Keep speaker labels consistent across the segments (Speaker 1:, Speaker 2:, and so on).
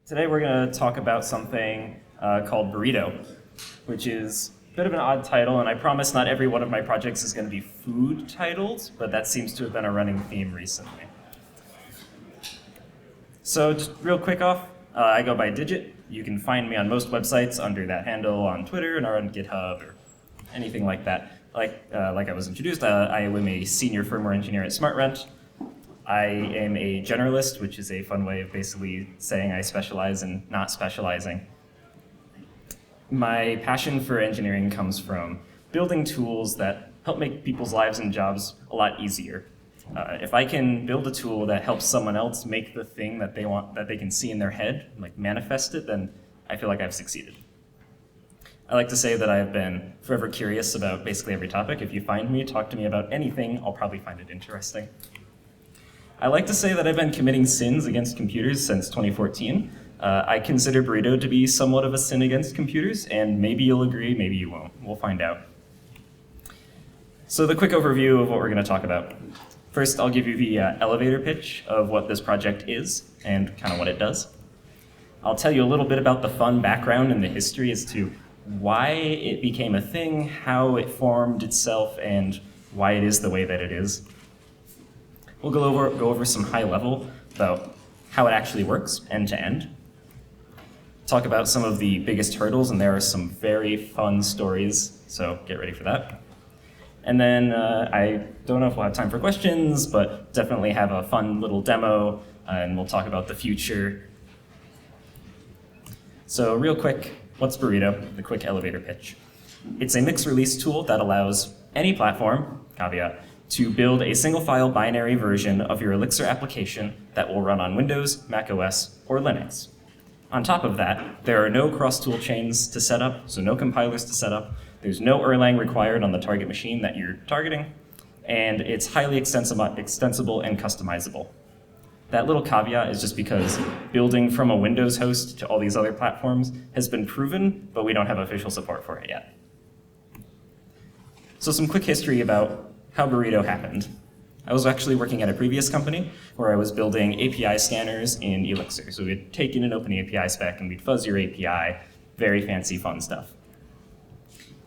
Speaker 1: Today we're going to talk about something called Burrito, which is a bit of an odd title, and I promise not every one of my projects is going to be food titled, but that seems to have been a running theme recently. So just real quick off, I go by Digit. You can find me on most websites under that handle on Twitter and or on GitHub or anything like that. Like I was introduced, I am a senior firmware engineer at SmartRent. I am a generalist, which is a fun way of basically saying I specialize in not specializing. My passion for engineering comes from building tools that help make people's lives and jobs a lot easier. If I can build a tool that helps someone else make the thing that they want, that they can see in their head, like manifest it, then I feel like I've succeeded. I like to say that I've been forever curious about basically every topic. If you find me, talk to me about anything, I'll probably find it interesting. I like to say that I've been committing sins against computers since 2014. I consider Burrito to be somewhat of a sin against computers, and maybe you'll agree, maybe you won't. We'll find out. So the quick overview of what we're going to talk about. First, I'll give you the elevator pitch of what this project is and kind of what it does. I'll tell you a little bit about the fun background and the history as to why it became a thing, how it formed itself, and why it is the way that it is. We'll go over some high level about how it actually works end to end. Talk about some of the biggest hurdles, and there are some very fun stories, so get ready for that. And then I don't know if we'll have time for questions, but definitely have a fun little demo, and we'll talk about the future. So real quick, what's Burrito? The quick elevator pitch. It's a mixed release tool that allows any platform, caveat, to build a single file binary version of your Elixir application that will run on Windows, Mac OS, or Linux. On top of that, there are no cross-tool chains to set up, so no compilers to set up. There's no Erlang required on the target machine that you're targeting, and it's highly extensible and customizable. That little caveat is just because building from a Windows host to all these other platforms has been proven, but we don't have official support for it yet. So some quick history about how Burrito happened. I was actually working at a previous company where I was building API scanners in Elixir. So we'd take in an open API spec and we'd fuzz your API, very fancy, fun stuff.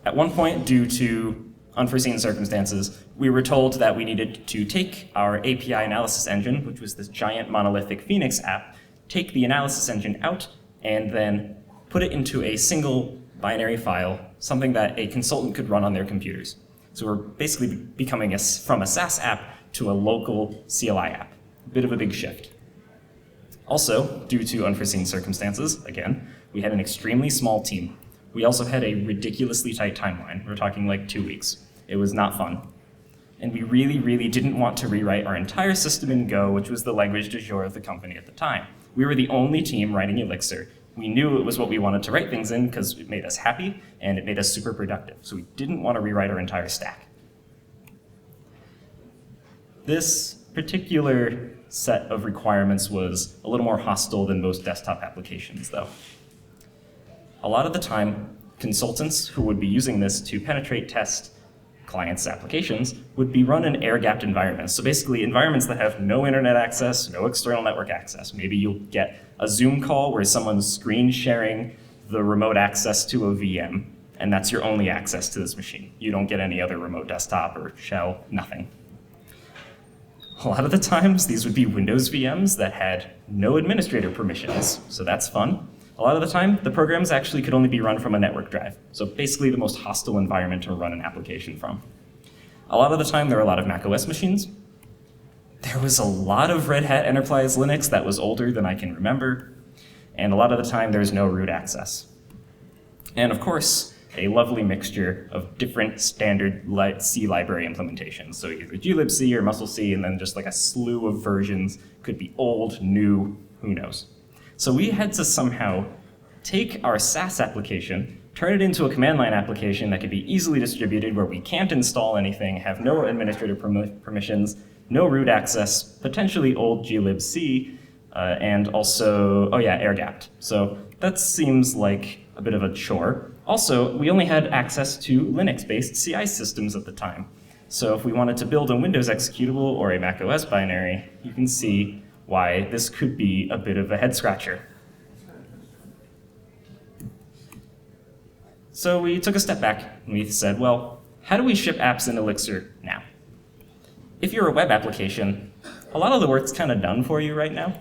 Speaker 1: At one point, due to unforeseen circumstances, we were told that we needed to take our API analysis engine, which was this giant monolithic Phoenix app, take the analysis engine out, and then put it into a single binary file, something that a consultant could run on their computers. So we're basically becoming from a SaaS app to a local CLI app. A bit of a big shift. Also, due to unforeseen circumstances, again, we had an extremely small team. We also had a ridiculously tight timeline. We're talking like 2 weeks. It was not fun. And we really, really didn't want to rewrite our entire system in Go, which was the language du jour of the company at the time. We were the only team writing Elixir. We knew it was what we wanted to write things in because it made us happy and it made us super productive. So we didn't want to rewrite our entire stack. This particular set of requirements was a little more hostile than most desktop applications, though. A lot of the time, consultants who would be using this to penetrate test clients' applications would be run in air-gapped environments. So basically environments that have no internet access, no external network access. Maybe you'll get a Zoom call where someone's screen sharing the remote access to a VM, and that's your only access to this machine. You don't get any other remote desktop or shell, nothing. A lot of the times, these would be Windows VMs that had no administrator permissions, so that's fun. A lot of the time, the programs actually could only be run from a network drive. So basically the most hostile environment to run an application from. A lot of the time, there are a lot of Mac OS machines. There was a lot of Red Hat Enterprise Linux that was older than I can remember. And a lot of the time, there's no root access. And of course, a lovely mixture of different standard C library implementations. So either glibc or muscle C, and then just like a slew of versions. Could be old, new, who knows. So we had to somehow take our SaaS application, turn it into a command line application that could be easily distributed where we can't install anything, have no administrator permissions, no root access, potentially old glibc, and also, air-gapped. So that seems like a bit of a chore. Also, we only had access to Linux-based CI systems at the time. So if we wanted to build a Windows executable or a Mac OS binary, you can see why this could be a bit of a head scratcher. So we took a step back and we said, well, how do we ship apps in Elixir now? If you're a web application, a lot of the work's kind of done for you right now.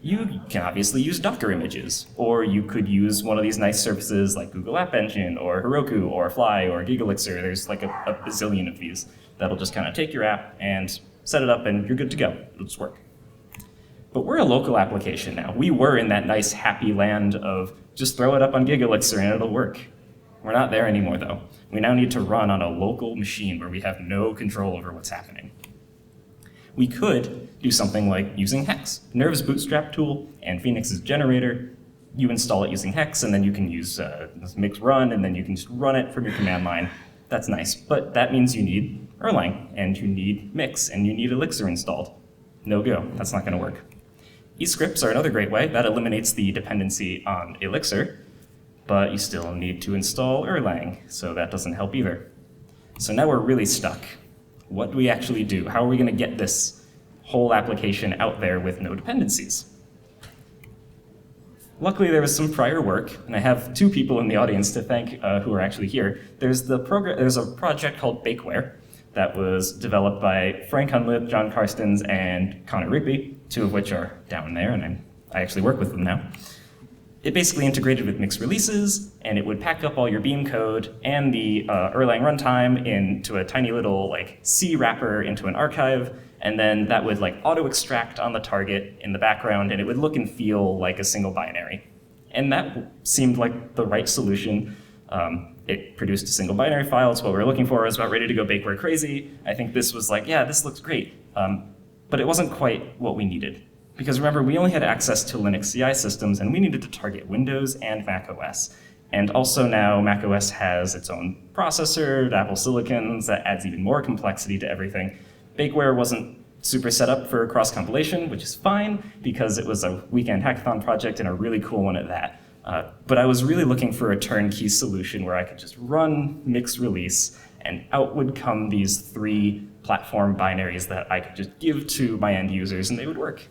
Speaker 1: You can obviously use Docker images, or you could use one of these nice services like Google App Engine, or Heroku, or Fly, or GigaElixir. There's like a bazillion of these that'll just kind of take your app and set it up, and you're good to go. It'll just work. But we're a local application now. We were in that nice, happy land of just throw it up on GigaElixir and it'll work. We're not there anymore, though. We now need to run on a local machine where we have no control over what's happening. We could do something like using Hex, Nerve's bootstrap tool and Phoenix's generator. You install it using Hex, and then you can use mix run, and then you can just run it from your command line. That's nice, but that means you need Erlang, and you need Mix, and you need Elixir installed. No go, that's not gonna work. eScripts are another great way. That eliminates the dependency on Elixir, but you still need to install Erlang, so that doesn't help either. So now we're really stuck. What do we actually do? How are we going to get this whole application out there with no dependencies? Luckily, there was some prior work, and I have two people in the audience to thank who are actually here. There's a project called Bakeware that was developed by Frank Hunlip, John Karstens, and Connor Rigby, two of which are down there, and I actually work with them now. It basically integrated with mixed releases, and it would pack up all your Beam code and the Erlang runtime into a tiny little C wrapper into an archive, and then that would auto-extract on the target in the background, and it would look and feel like a single binary. And that seemed like the right solution. It produced a single binary file. It's what we were looking for. I was about ready to go Bakeware crazy. I think this was yeah, this looks great. But it wasn't quite what we needed. Because remember, we only had access to Linux CI systems, and we needed to target Windows and Mac OS. And also now Mac OS has its own processor, Apple Silicons, that adds even more complexity to everything. Bakeware wasn't super set up for cross-compilation, which is fine, because it was a weekend hackathon project and a really cool one at that. But I was really looking for a turnkey solution where I could just run mix release, and out would come these 3 platform binaries that I could just give to my end users, and they would work.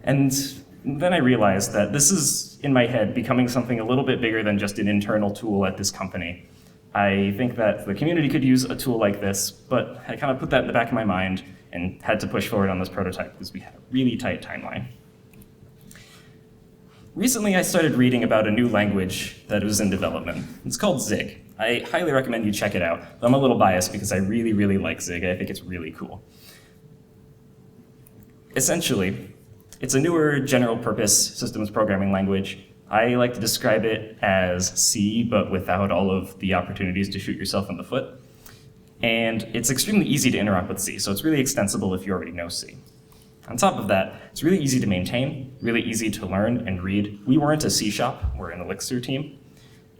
Speaker 1: And then I realized that this is, in my head, becoming something a little bit bigger than just an internal tool at this company. I think that the community could use a tool like this, but I kind of put that in the back of my mind and had to push forward on this prototype because we had a really tight timeline. Recently, I started reading about a new language that was in development. It's called Zig. I highly recommend you check it out. I'm a little biased because I really, really like Zig. I think it's really cool. Essentially, it's a newer general-purpose systems programming language. I like to describe it as C, but without all of the opportunities to shoot yourself in the foot. And it's extremely easy to interact with C, so it's really extensible if you already know C. On top of that, it's really easy to maintain, really easy to learn and read. We weren't a C shop, we're an Elixir team,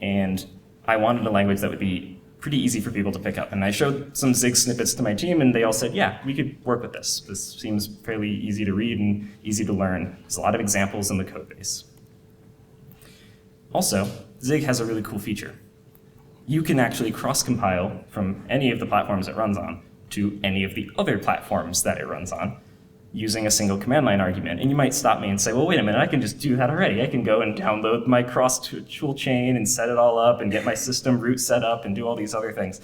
Speaker 1: and I wanted a language that would be pretty easy for people to pick up. And I showed some Zig snippets to my team, and they all said, yeah, we could work with this. This seems fairly easy to read and easy to learn. There's a lot of examples in the code base. Also, Zig has a really cool feature. You can actually cross-compile from any of the platforms it runs on to any of the other platforms that it runs on using a single command line argument. And you might stop me and say, well, wait a minute, I can just do that already. I can go and download my cross-tool chain and set it all up and get my system root set up and do all these other things.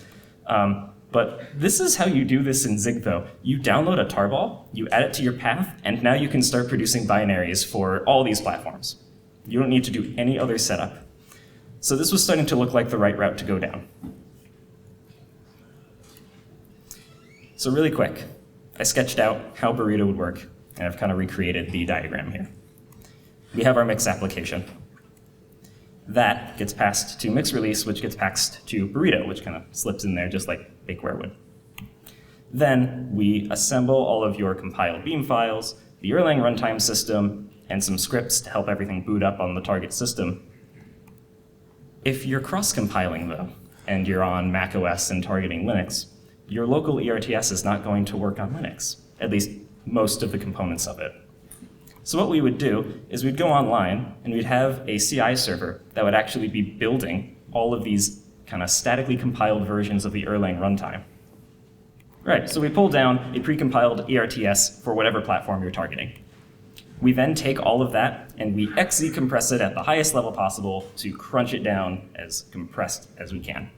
Speaker 1: But this is how you do this in Zig, though. You download a tarball, you add it to your path, and now you can start producing binaries for all these platforms. You don't need to do any other setup. So this was starting to look like the right route to go down. So really quick, I sketched out how Burrito would work, and I've kind of recreated the diagram here. We have our mix application. That gets passed to mix release, which gets passed to Burrito, which kind of slips in there just like Bakeware would. Then we assemble all of your compiled Beam files, the Erlang runtime system, and some scripts to help everything boot up on the target system. If you're cross-compiling, though, and you're on Mac OS and targeting Linux, your local ERTS is not going to work on Linux, at least most of the components of it. So what we would do is we'd go online and we'd have a CI server that would actually be building all of these kind of statically compiled versions of the Erlang runtime. Right, so we pull down a precompiled ERTS for whatever platform you're targeting. We then take all of that and we XZ compress it at the highest level possible to crunch it down as compressed as we can.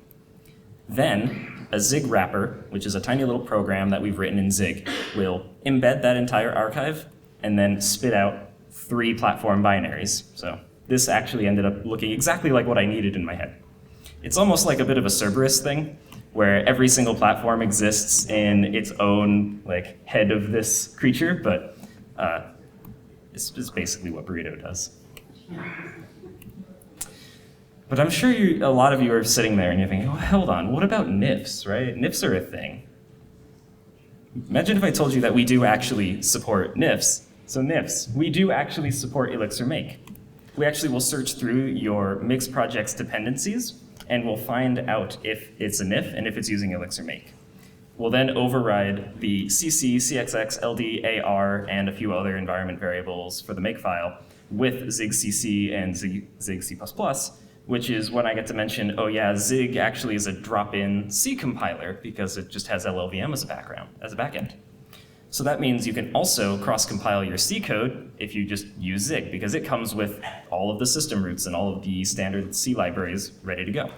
Speaker 1: Then a Zig wrapper, which is a tiny little program that we've written in Zig, will embed that entire archive and then spit out 3 platform binaries. So this actually ended up looking exactly like what I needed in my head. It's almost like a bit of a Cerberus thing, where every single platform exists in its own head of this creature, but this is basically what Burrito does. But I'm sure a lot of you are sitting there and you're thinking, oh, hold on, what about NIFs, right? NIFs are a thing. Imagine if I told you that we do actually support NIFs. So NIFs, we do actually support Elixir Make. We actually will search through your Mix project's dependencies, and we'll find out if it's a NIF and if it's using Elixir Make. We'll then override the CC, CXX, LD, AR, and a few other environment variables for the make file with Zig CC and Zig C++, which is when I get to mention, oh yeah, Zig actually is a drop-in C compiler because it just has LLVM as a backend. So that means you can also cross-compile your C code if you just use Zig, because it comes with all of the system roots and all of the standard C libraries ready to go.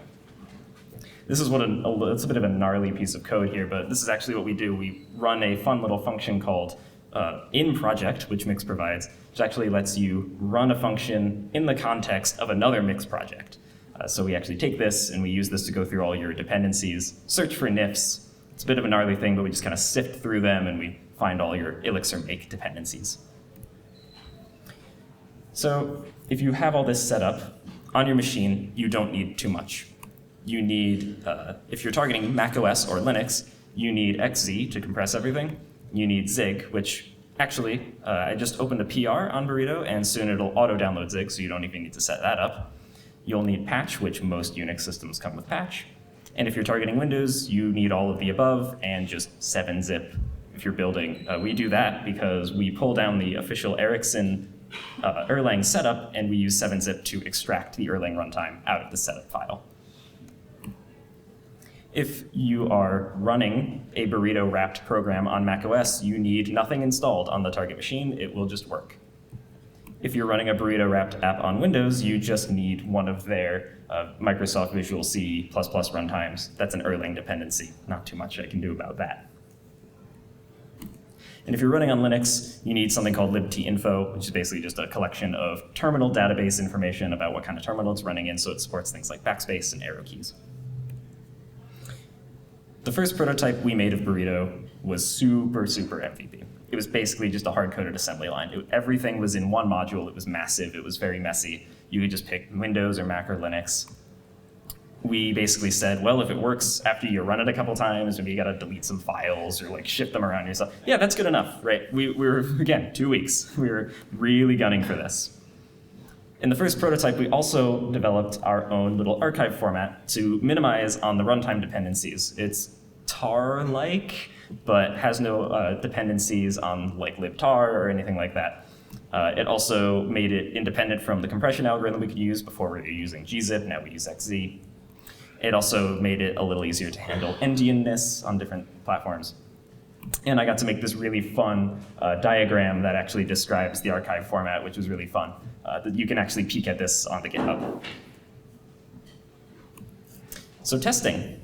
Speaker 1: This is it's a bit of a gnarly piece of code here, but this is actually what we do. We run a fun little function called in-project, which Mix provides, which actually lets you run a function in the context of another Mix project. So we actually take this and we use this to go through all your dependencies, search for NIFs. It's a bit of a gnarly thing, but we just kind of sift through them and we find all your Elixir Make dependencies. So if you have all this set up on your machine, you don't need too much. You need, if you're targeting Mac OS or Linux, you need XZ to compress everything. You need Zig, which actually, I just opened a PR on Burrito, and soon it'll auto-download Zig, so you don't even need to set that up. You'll need Patch, which most Unix systems come with Patch. And if you're targeting Windows, you need all of the above and just 7-zip if you're building. We do that because we pull down the official Ericsson Erlang setup, and we use 7-zip to extract the Erlang runtime out of the setup file. If you are running a Burrito wrapped program on macOS, you need nothing installed on the target machine. It will just work. If you're running a Burrito wrapped app on Windows, you just need one of their Microsoft Visual C++ runtimes. That's an Erlang dependency. Not too much I can do about that. And if you're running on Linux, you need something called libtinfo, which is basically just a collection of terminal database information about what kind of terminal it's running in, so it supports things like backspace and arrow keys. The first prototype we made of Burrito was super MVP. It was basically just a hard-coded assembly line. Everything was in one module. It was massive. It was very messy. You could just pick Windows or Mac or Linux. We basically said, well, if it works after you run it a couple times, maybe you got to delete some files or shift them around yourself. Yeah, that's good enough, right? We were, again, 2 weeks. We were really gunning for this. In the first prototype, we also developed our own little archive format to minimize on the runtime dependencies. It's tar-like, but has no dependencies on libtar or anything like that. It also made it independent from the compression algorithm we could use. Before we were using gzip, now we use XZ. It also made it a little easier to handle endianness on different platforms. And I got to make this really fun diagram that actually describes the archive format, which was really fun. You can actually peek at this on the GitHub. So testing.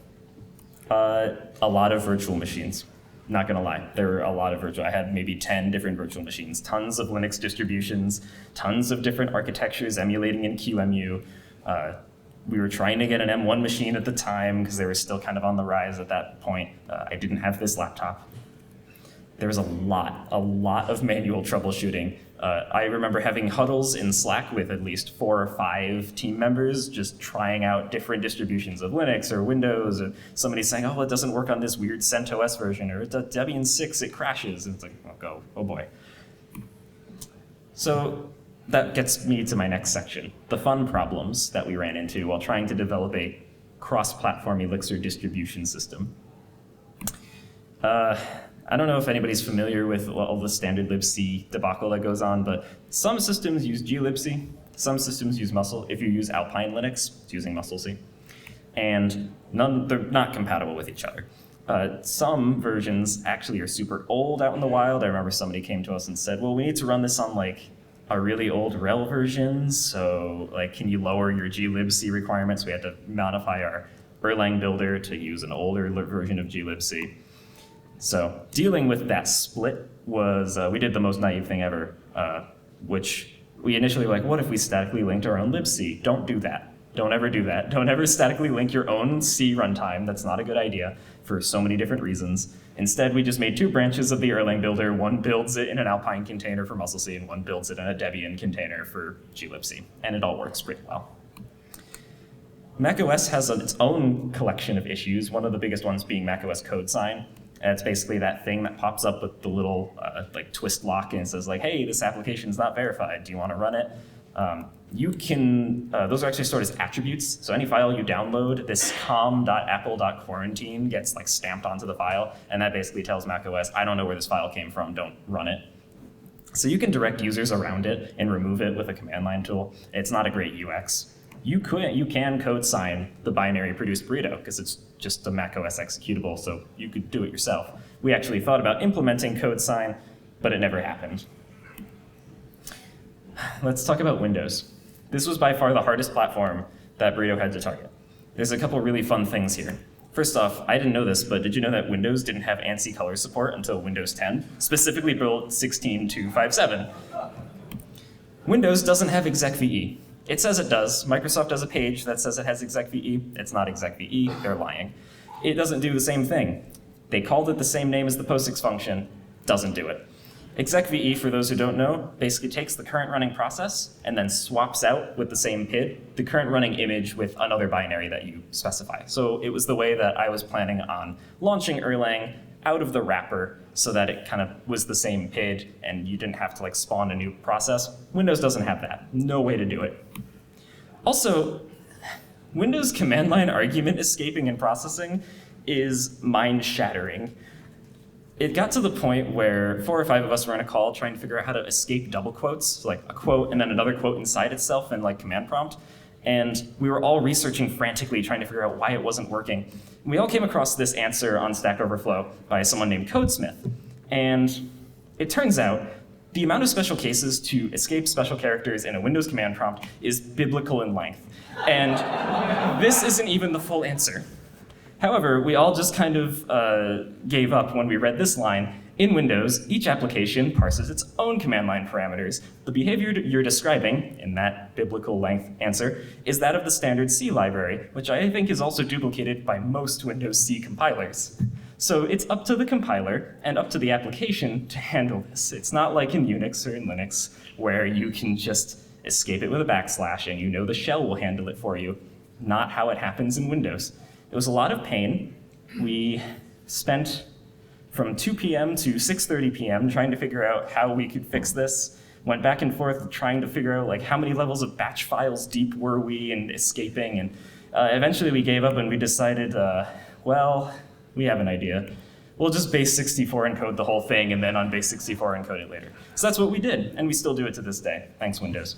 Speaker 1: A lot of virtual machines. Not gonna lie, there were a lot of virtual. I had maybe 10 different virtual machines, tons of Linux distributions, tons of different architectures emulating in QEMU. We were trying to get an M1 machine at the time because they were still kind of on the rise at that point. I didn't have this laptop. There was a lot of manual troubleshooting. I remember having huddles in Slack with at least 4 or 5 team members just trying out different distributions of Linux or Windows, and somebody saying, oh, it doesn't work on this weird CentOS version, or it's a Debian 6, it crashes. And it's like, oh boy. So that gets me to my next section, the fun problems that we ran into while trying to develop a cross-platform Elixir distribution system. I don't know if anybody's familiar with all the standard libc debacle that goes on, but some systems use glibc, some systems use muscle. If you use Alpine Linux, it's using muscle C. And they're not compatible with each other. Some versions actually are super old out in the wild. I remember somebody came to us and said, well, we need to run this on like a really old RHEL version, so like, can you lower your glibc requirements? We had to modify our Erlang builder to use an older version of glibc. So dealing with that split was, we did the most naive thing ever, which we initially were like, what if we statically linked our own libc? Don't do that. Don't ever do that. Don't ever statically link your own C runtime. That's not a good idea for so many different reasons. Instead, we just made two branches of the Erlang builder. One builds it in an Alpine container for muscle C, and one builds it in a Debian container for glibc. And it all works pretty well. macOS has its own collection of issues, one of the biggest ones being macOS code sign. And it's basically that thing that pops up with the little like twist lock and it says like, hey, this application is not verified. Do you want to run it? You can, those are actually stored as attributes. So any file you download, this com.apple.quarantine gets like stamped onto the file. And that basically tells macOS, I don't know where this file came from, don't run it. So you can direct users around it and remove it with a command line tool. It's not a great UX. You can code sign the binary produced Burrito because it's just a macOS executable, so you could do it yourself. We actually thought about implementing code sign, but it never happened. Let's talk about Windows. This was by far the hardest platform that Burrito had to target. There's a couple really fun things here. First off, I didn't know this, but did you know that Windows didn't have ANSI color support until Windows 10, specifically built 16.257? Windows doesn't have execve. It says it does. Microsoft does a page that says it has execve. It's not execve. They're lying. It doesn't do the same thing. They called it the same name as the POSIX function. Doesn't do it. Execve, for those who don't know, basically takes the current running process and then swaps out with the same PID the current running image with another binary that you specify. So it was the way that I was planning on launching Erlang out of the wrapper so that it kind of was the same PID and you didn't have to like spawn a new process. Windows doesn't have that. No way to do it. Also, Windows command line argument escaping and processing is mind-shattering. It got to the point where 4 or 5 of us were on a call trying to figure out how to escape double quotes, so like a quote and then another quote inside itself in like command prompt. And we were all researching frantically, trying to figure out why it wasn't working. And we all came across this answer on Stack Overflow by someone named Codesmith. And it turns out the amount of special cases to escape special characters in a Windows command prompt is biblical in length. And this isn't even the full answer. However, we all just kind of gave up when we read this line. In Windows, each application parses its own command line parameters. The behavior you're describing in that biblical length answer is that of the standard C library, which I think is also duplicated by most Windows C compilers. So it's up to the compiler and up to the application to handle this. It's not like in Unix or in Linux where you can just escape it with a backslash and you know the shell will handle it for you. Not how it happens in Windows. It was a lot of pain. We spent from 2 p.m. to 6:30 p.m. trying to figure out how we could fix this. Went back and forth trying to figure out like how many levels of batch files deep were we and escaping. And eventually we gave up and we decided, well, we have an idea. We'll just base 64 encode the whole thing and then on base 64 encode it later. So that's what we did, and we still do it to this day. Thanks, Windows.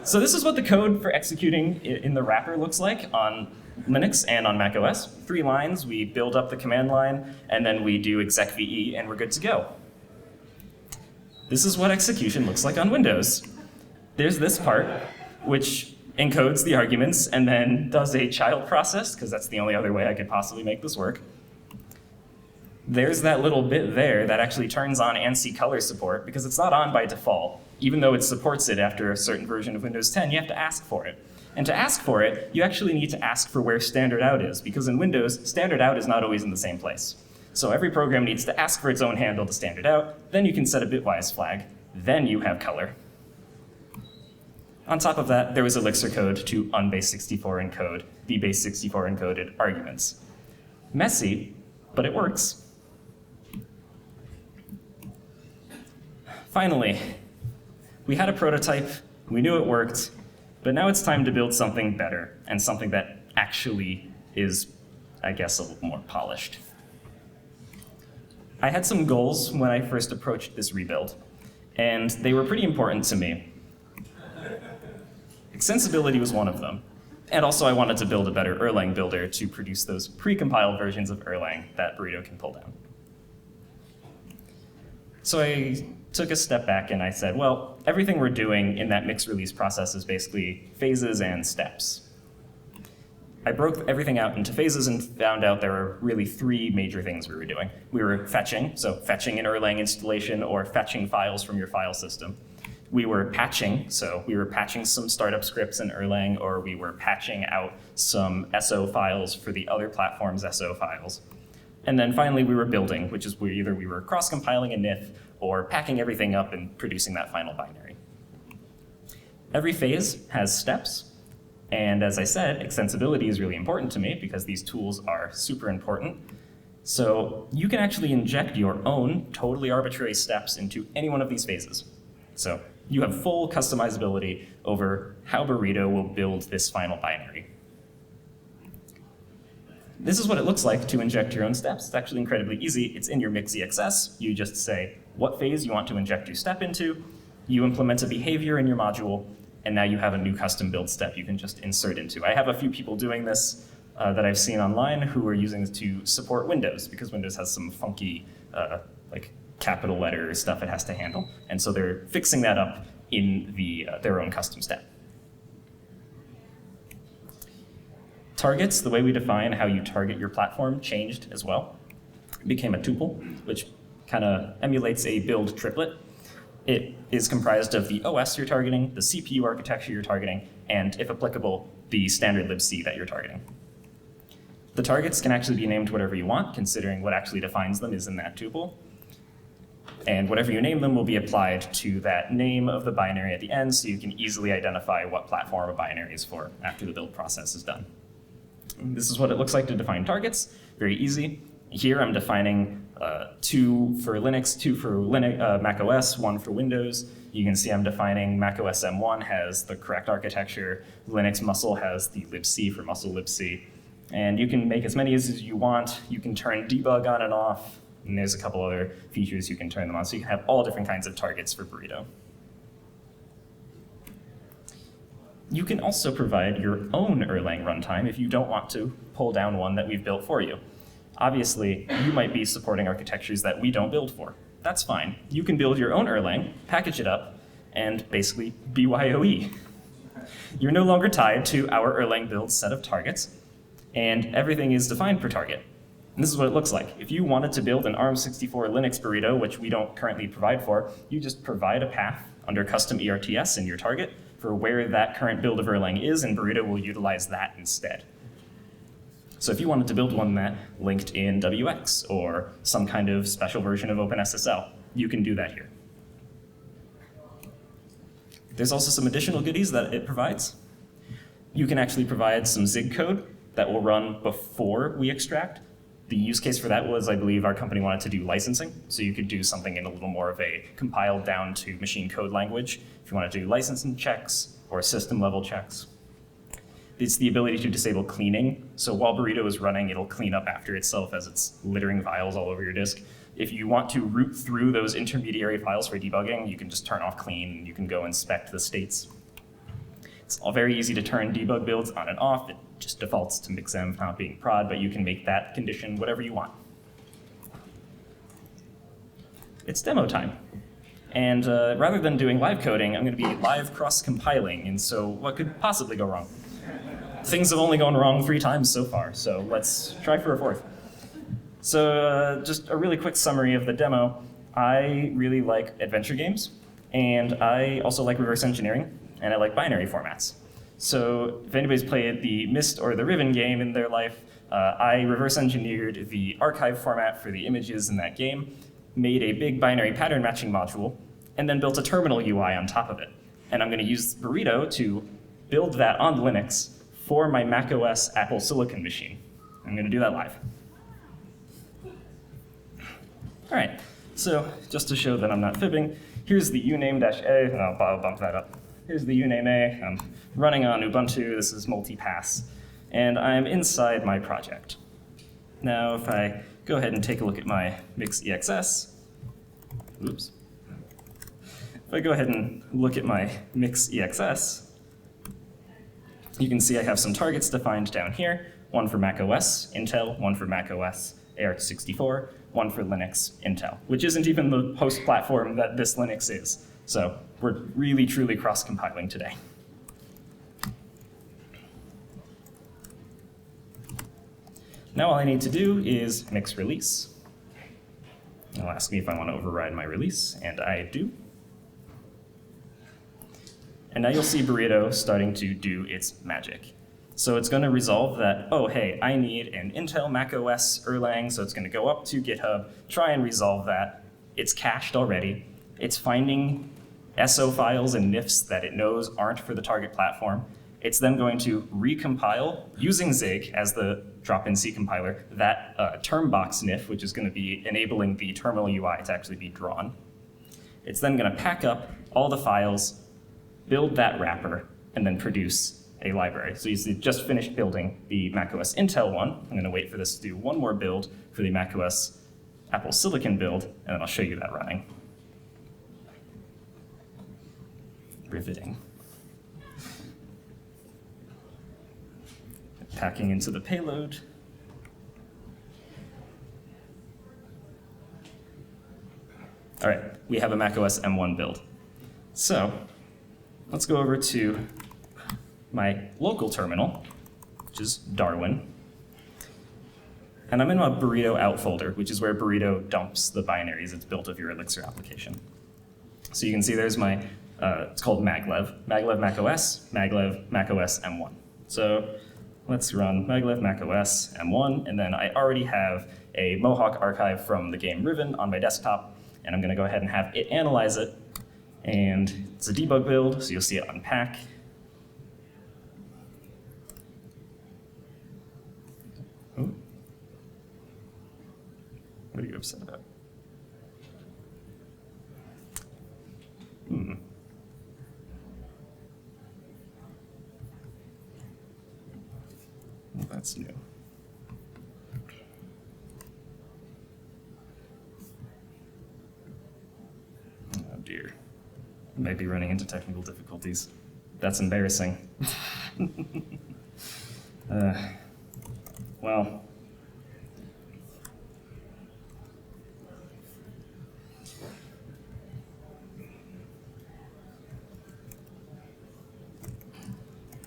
Speaker 1: So this is what the code for executing in the wrapper looks like on Linux and on macOS. 3 lines, we build up the command line, and then we do execve, and we're good to go. This is what execution looks like on Windows. There's this part, which encodes the arguments and then does a child process, because that's the only other way I could possibly make this work. There's that little bit there that actually turns on ANSI color support, because it's not on by default. Even though it supports it after a certain version of Windows 10, you have to ask for it. And to ask for it, you actually need to ask for where standard out is, because in Windows, standard out is not always in the same place. So every program needs to ask for its own handle to standard out, then you can set a bitwise flag, then you have color. On top of that, there was Elixir code to unbase64 encode the base64 encoded arguments. Messy, but it works. Finally, we had a prototype, we knew it worked, but now it's time to build something better and something that actually is, I guess, a little more polished. I had some goals when I first approached this rebuild, and they were pretty important to me. Extensibility was one of them. And also I wanted to build a better Erlang builder to produce those precompiled versions of Erlang that Burrito can pull down. So I took a step back and I said, well, everything we're doing in that mixed release process is basically phases and steps. I broke everything out into phases and found out there were really three major things we were doing. We were fetching, so fetching an Erlang installation or fetching files from your file system. We were patching, so we were patching some startup scripts in Erlang, or we were patching out some SO files for the other platform's SO files. And then finally we were building, which is where either we were cross-compiling a NIF or packing everything up and producing that final binary. Every phase has steps. And as I said, extensibility is really important to me because these tools are super important. So you can actually inject your own totally arbitrary steps into any one of these phases. So you have full customizability over how Burrito will build this final binary. This is what it looks like to inject your own steps. It's actually incredibly easy. It's in your mix.exs. You just say what phase you want to inject your step into. You implement a behavior in your module, and now you have a new custom build step you can just insert into. I have a few people doing this that I've seen online who are using this to support Windows, because Windows has some funky like capital letter stuff it has to handle. And so they're fixing that up in their own custom step. Targets, the way we define how you target your platform, changed as well. It became a tuple, which kind of emulates a build triplet. It is comprised of the OS you're targeting, the CPU architecture you're targeting, and, if applicable, the standard libc that you're targeting. The targets can actually be named whatever you want, considering what actually defines them is in that tuple. And whatever you name them will be applied to that name of the binary at the end, so you can easily identify what platform a binary is for after the build process is done. This is what it looks like to define targets. Very easy. Here I'm defining 2 for Linux, 2 for Mac OS, 1 for Windows. You can see I'm defining Mac OS M1 has the correct architecture. Linux musl has the libc for musl libc. And you can make as many as you want. You can turn debug on and off. And there's a couple other features you can turn them on. So you can have all different kinds of targets for Burrito. You can also provide your own Erlang runtime if you don't want to pull down one that we've built for you. Obviously, you might be supporting architectures that we don't build for. That's fine. You can build your own Erlang, package it up, and basically BYOE. You're no longer tied to our Erlang build set of targets, and everything is defined per target. And this is what it looks like. If you wanted to build an ARM64 Linux Burrito, which we don't currently provide for, you just provide a path under custom ERTS in your target for where that current build of Erlang is, and Burrito will utilize that instead. So if you wanted to build one that linked in WX or some kind of special version of OpenSSL, you can do that here. There's also some additional goodies that it provides. You can actually provide some Zig code that will run before we extract. The use case for that was, I believe, our company wanted to do licensing, so you could do something in a little more of a compiled down to machine code language if you want to do licensing checks or system level checks. It's the ability to disable cleaning. So while Burrito is running, it'll clean up after itself as it's littering files all over your disk. If you want to root through those intermediary files for debugging, you can just turn off clean and you can go inspect the states. It's all very easy to turn debug builds on and off. It just defaults to mixenv not being prod, but you can make that condition whatever you want. It's demo time. And rather than doing live coding, I'm going to be live cross-compiling. And so what could possibly go wrong? Things have only gone wrong 3 times so far, so let's try for a 4th. So just a really quick summary of the demo. I really like adventure games, and I also like reverse engineering, and I like binary formats. So if anybody's played the Myst or the Riven game in their life, I reverse engineered the archive format for the images in that game, made a big binary pattern matching module, and then built a terminal UI on top of it. And I'm going to use Burrito to build that on Linux for my macOS Apple Silicon machine. I'm going to do that live. All right, so just to show that I'm not fibbing, here's the uname-a, and I'll bump that up. Here's the uname a. I'm running on Ubuntu. This is multipass. And I'm inside my project. Now, if I go ahead and take a look at my mix.exs, oops. If I go ahead and look at my mix.exs, You can see I have some targets defined down here, one for Mac OS Intel, one for Mac OS AR64, one for Linux Intel, which isn't even the host platform that this Linux is. So we're really, truly cross-compiling today. Now all I need to do is mix release. It'll ask me if I want to override my release, and I do. And now you'll see Burrito starting to do its magic. So it's going to resolve that, oh, hey, I need an Intel Mac OS Erlang, so it's going to go up to GitHub, try and resolve that. It's cached already. It's finding SO files and NIFs that it knows aren't for the target platform. It's then going to recompile using Zig as the drop-in C compiler, that termbox NIF, which is going to be enabling the terminal UI to actually be drawn. It's then going to pack up all the files, build that wrapper, and then produce a library. So you see, just finished building the macOS Intel one. I'm going to wait for this to do one more build for the macOS Apple Silicon build, and then I'll show you that running. Riveting. Packing into the payload. All right, we have a macOS M1 build. So let's go over to my local terminal, which is Darwin. And I'm in my Burrito out folder, which is where Burrito dumps the binaries it's built of your Elixir application. So you can see there's my, it's called maglev, maglev macOS, maglev macOS M1. So let's run maglev macOS M1, and then I already have a Mohawk archive from the game Riven on my desktop, and I'm going to go ahead and have it analyze it. And it's a debug build, so you'll see it unpack. Oh. What are you upset about? Well, that's new. Oh dear. I might be running into technical difficulties. That's embarrassing. Well.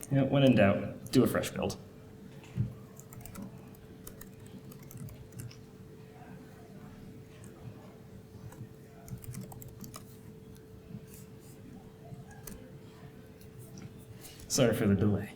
Speaker 1: Yeah, when in doubt, do a fresh build. Sorry for the delay.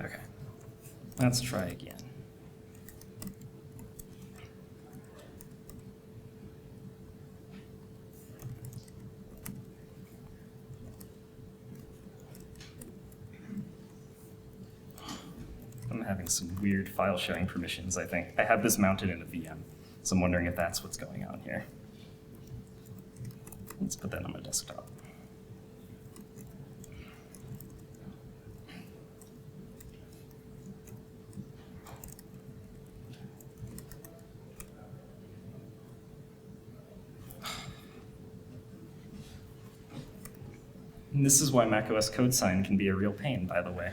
Speaker 1: Okay, let's try again. I'm having some weird file sharing permissions, I think. I have this mounted in a VM, so I'm wondering if that's what's going on here. Let's put that on my desktop. And this is why macOS code sign can be a real pain, by the way.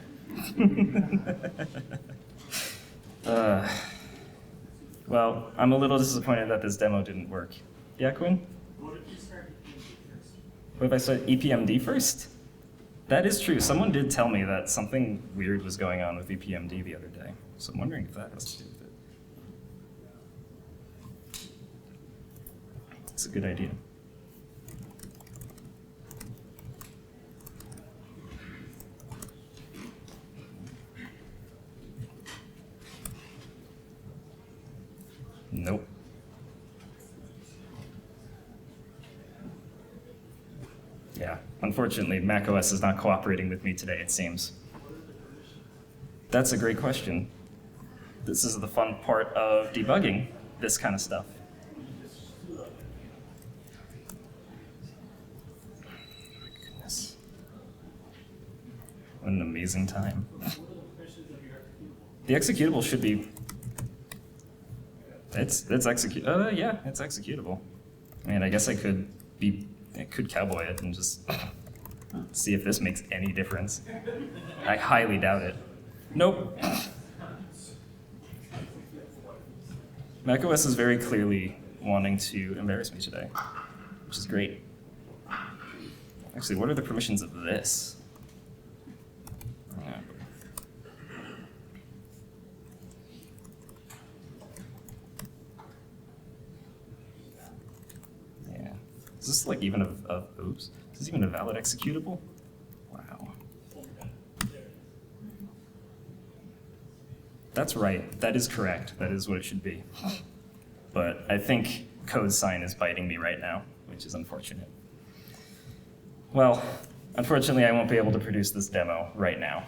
Speaker 1: Well, I'm a little disappointed that this demo didn't work. Yeah, Quinn?
Speaker 2: What if you start EPMD first?
Speaker 1: What if I start EPMD first? That is true. Someone did tell me that something weird was going on with VPMD the other day. So I'm wondering if that has to do with it. It's a good idea. Nope. Yeah, unfortunately, macOS is not cooperating with me today, it seems. That's a great question. This is the fun part of debugging this kind of stuff. Oh my goodness. What an amazing time. The executable should be... It's executable. Yeah, it's executable. I mean, I guess I could cowboy it and just see if this makes any difference. I highly doubt it. Nope. macOS is very clearly wanting to embarrass me today, which is great. Actually, what are the permissions of this? Is this like even oops, is this even a valid executable? Wow. That's right, that is correct. That is what it should be. But I think code sign is biting me right now, which is unfortunate. Well, unfortunately I won't be able to produce this demo right now.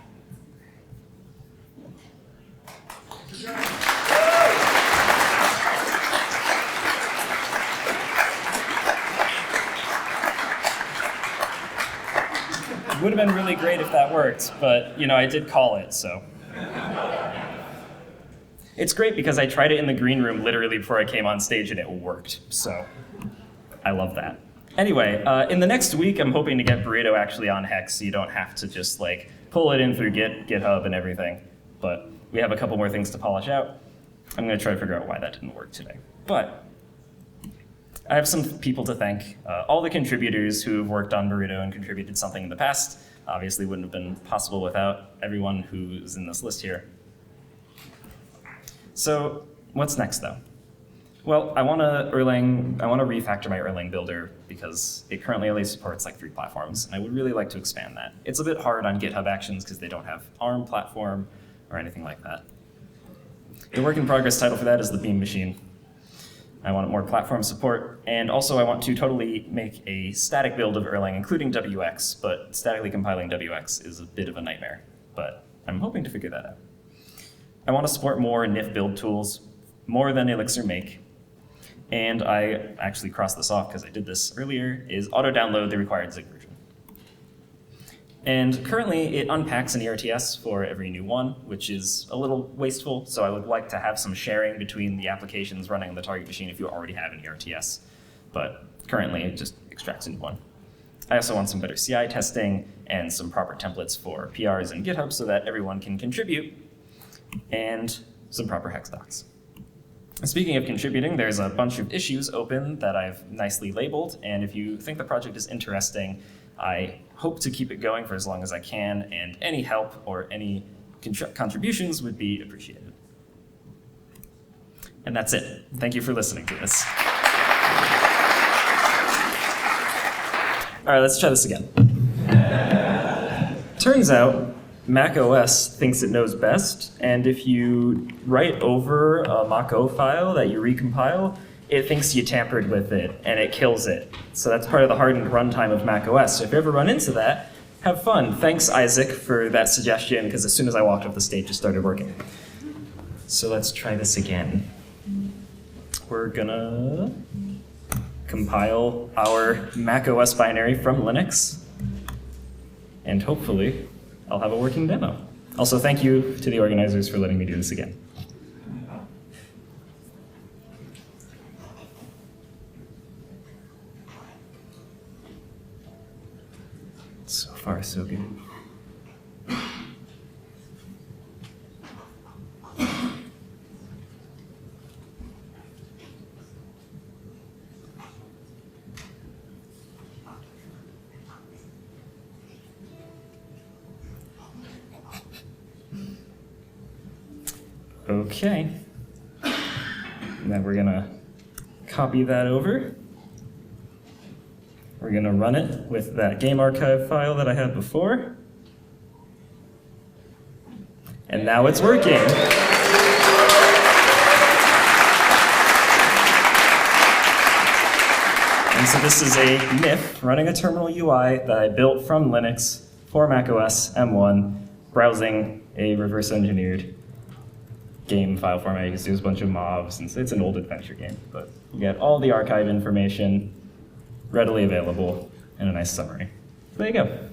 Speaker 1: It would have been really great if that worked, but I did call it, so. It's great because I tried it in the green room literally before I came on stage and it worked, so I love that. Anyway, in the next week, I'm hoping to get Burrito actually on Hex so you don't have to just pull it in through GitHub and everything, but we have a couple more things to polish out. I'm gonna try to figure out why that didn't work today. But I have some people to thank. All the contributors who have worked on Burrito and contributed something in the past. Obviously wouldn't have been possible without everyone who's in this list here. So what's next though? Well, I want to refactor my Erlang builder because it currently only supports 3 platforms, and I would really like to expand that. It's a bit hard on GitHub Actions because they don't have ARM platform or anything like that. The work in progress title for that is the Beam Machine. I want more platform support, and also I want to totally make a static build of Erlang, including WX, but statically compiling WX is a bit of a nightmare, but I'm hoping to figure that out. I want to support more NIF build tools, more than Elixir Make, and I actually crossed this off because I did this earlier, is auto-download the required Zig version. And currently it unpacks an ERTS for every new one, which is a little wasteful, so I would like to have some sharing between the applications running on the target machine if you already have an ERTS. But currently it just extracts a new one. I also want some better CI testing and some proper templates for PRs in GitHub so that everyone can contribute, and some proper hex docs. Speaking of contributing, there's a bunch of issues open that I've nicely labeled, and if you think the project is interesting, I hope to keep it going for as long as I can, and any help or any contributions would be appreciated. And that's it. Thank you for listening to this. All right, let's try this again. Turns out, macOS thinks it knows best, and if you write over a Mach-O file that you recompile, it thinks you tampered with it, and it kills it. So that's part of the hardened runtime of macOS. So if you ever run into that, have fun. Thanks, Isaac, for that suggestion, because as soon as I walked off the stage, it started working. So let's try this again. We're gonna compile our macOS binary from Linux, and hopefully I'll have a working demo. Also, thank you to the organizers for letting me do this again. So far, so good. Okay. Now we're gonna copy that over. We're gonna run it with that game archive file that I had before. And now it's working. And so this is a NIF running a terminal UI that I built from Linux for macOS M1, browsing a reverse engineered game file format. You can use a bunch of mobs, and it's an old adventure game, but you get all the archive information readily available in a nice summary. There you go.